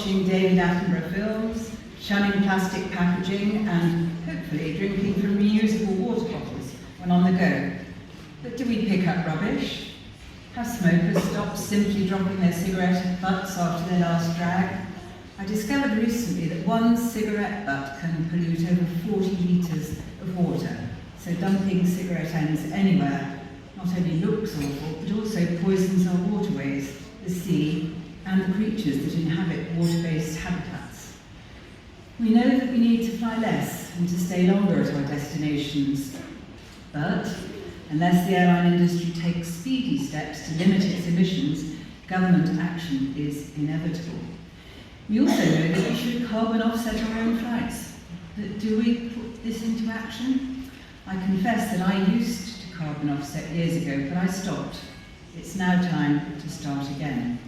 watching David Attenborough films, shunning plastic packaging, and hopefully drinking from reusable water bottles when on the go. But do we pick up rubbish? Have smokers stopped simply dropping their cigarette butts after their last drag? I discovered recently that one cigarette butt can pollute over 40 litres of water, so dumping cigarette ends anywhere not only looks awful, but also poisons our waterways, the sea, and the creatures that inhabit water-based habitats. We know that we need to fly less and to stay longer at our destinations, but unless the airline industry takes speedy steps to limit its emissions, government action is inevitable. We also know that we should carbon offset our own flights. But do we put this into action? I confess that I used to carbon offset years ago, but I stopped. It's now time to start again.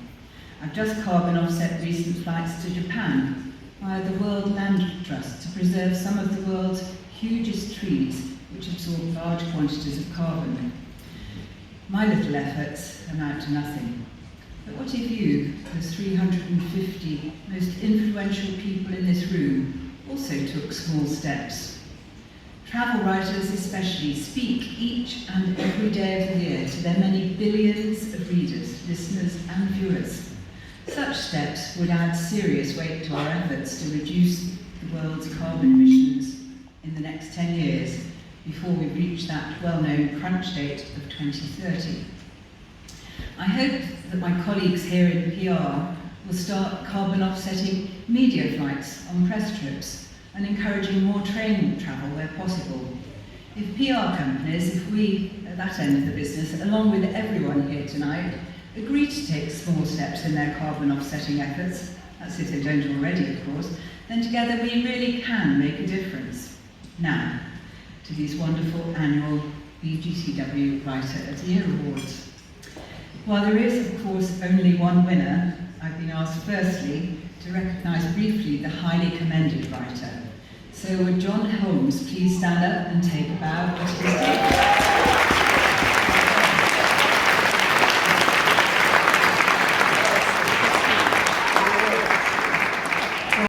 I've just carbon offset recent flights to Japan via the World Land Trust to preserve some of the world's hugest trees, which absorb large quantities of carbon. My little efforts amount to nothing. But what if you, the 350 most influential people in this room, also took small steps? Travel writers especially speak each and every day of the year to their many billions of readers, listeners and viewers. Such steps would add serious weight to our efforts to reduce the world's carbon emissions in the next 10 years before we reach that well-known crunch date of 2030. I hope that my colleagues here in PR will start carbon offsetting media flights on press trips and encouraging more train travel where possible. If PR companies, if we at that end of the business, along with everyone here tonight, agree to take small steps in their carbon offsetting efforts, that's if they don't already of course, then together we really can make a difference. Now, to these wonderful annual BGTW Writer of the Year Awards. While there is, of course, only one winner, I've been asked firstly to recognise briefly the highly commended writer. So would John Holmes please stand up and take a bow at his table?